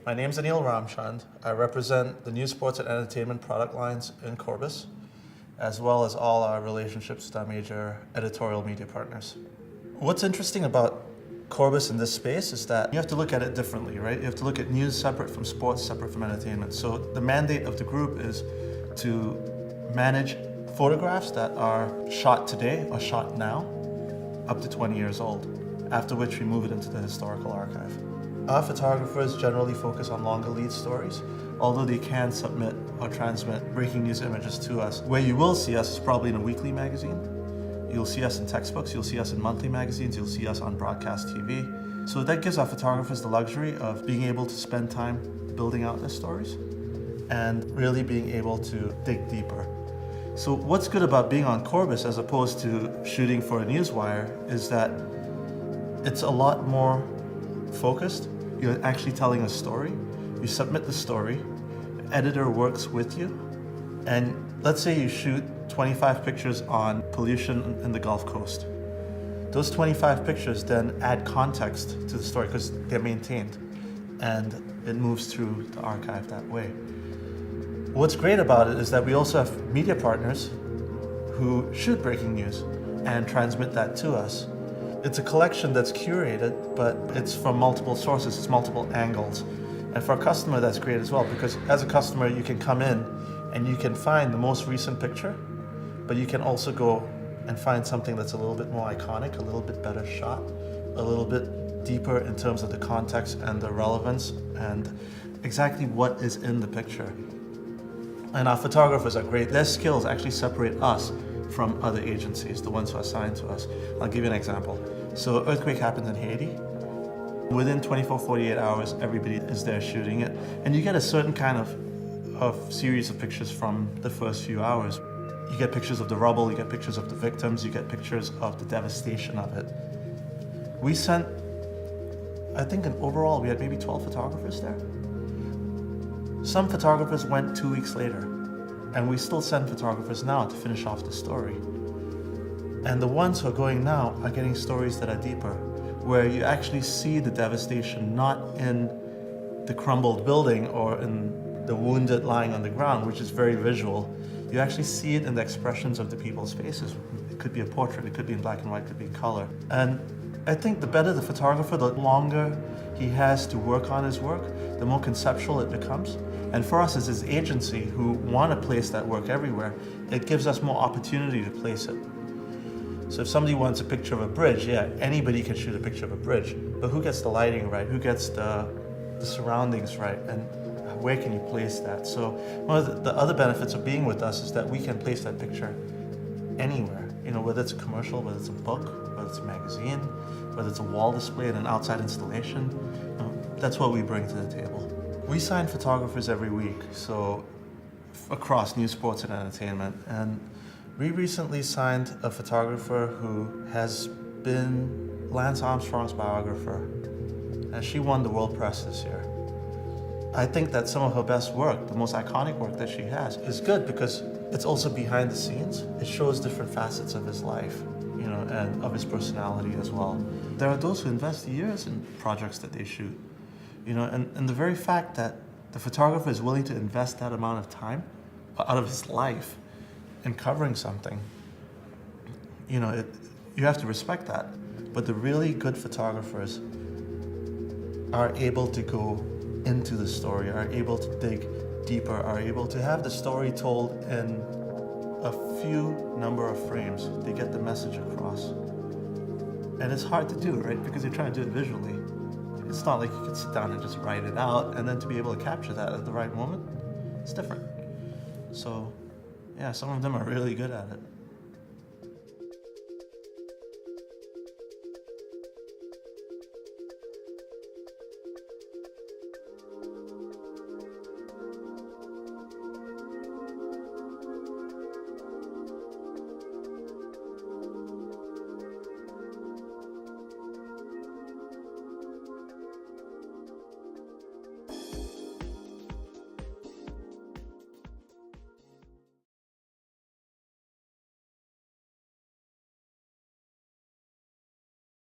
My name's Anil Ramchand. I represent the news, sports, and entertainment product lines in Corbis, as well as all our relationships with our major editorial media partners. What's interesting about Corbis in this space is that you have to look at it differently, right? You have to look at news separate from sports, separate from entertainment. So the mandate of the group is to manage photographs that are shot today or shot now, up to 20 years old, after which we move it into the historical archive. Our photographers generally focus on longer lead stories, although they can submit or transmit breaking news images to us. Where you will see us is probably in a weekly magazine. You'll see us in textbooks, you'll see us in monthly magazines, you'll see us on broadcast TV. So that gives our photographers the luxury of being able to spend time building out their stories and really being able to dig deeper. So what's good about being on Corbis as opposed to shooting for a newswire is that it's a lot more focused. You're actually telling a story. You submit the story, the editor works with you, and let's say you shoot 25 pictures on pollution in the Gulf Coast. Those 25 pictures then add context to the story because they're maintained and it moves through the archive that way. What's great about it is that we also have media partners who shoot breaking news and transmit that to us. It's a collection that's curated, but it's from multiple sources, it's multiple angles. And for a customer, that's great as well, because as a customer, you can come in and you can find the most recent picture, but you can also go and find something that's a little bit more iconic, a little bit better shot, a little bit deeper in terms of the context and the relevance and exactly what is in the picture. And our photographers are great. Their skills actually separate us from other agencies, the ones who are assigned to us. I'll give you an example. So earthquake happened in Haiti. Within 24, 48 hours, everybody is there shooting it. And you get a certain kind of series of pictures from the first few hours. You get pictures of the rubble, you get pictures of the victims, you get pictures of the devastation of it. We sent, I think in overall, we had maybe 12 photographers there. Some photographers went 2 weeks later, and we still send photographers now to finish off the story. And the ones who are going now are getting stories that are deeper, where you actually see the devastation not in the crumbled building or in the wounded lying on the ground, which is very visual. You actually see it in the expressions of the people's faces. It could be a portrait, it could be in black and white, it could be in color. And I think the better the photographer, the longer he has to work on his work, the more conceptual it becomes. And for us as his agency who want to place that work everywhere, it gives us more opportunity to place it. So if somebody wants a picture of a bridge, yeah, anybody can shoot a picture of a bridge, but who gets the lighting right? Who gets the surroundings right? And where can you place that? So one of the other benefits of being with us is that we can place that picture anywhere, whether it's a commercial, whether it's a book, whether it's a magazine, whether it's a wall display and an outside installation. That's what we bring to the table. We sign photographers every week, so across news, sports, and entertainment. And we recently signed a photographer who has been Lance Armstrong's biographer, and she won the World Press this year. I think that some of her best work, the most iconic work that she has, is good because it's also behind the scenes. It shows different facets of his life, and of his personality as well. There are those who invest years in projects that they shoot, and the very fact that the photographer is willing to invest that amount of time out of his life in covering something, you have to respect that. But the really good photographers are able to go into the story, are able to dig deeper, are able to have the story told in a few number of frames. They get the message across. And it's hard to do, right? Because you're trying to do it visually. It's not like you can sit down and just write it out, and then to be able to capture that at the right moment, it's different. So, yeah, some of them are really good at it.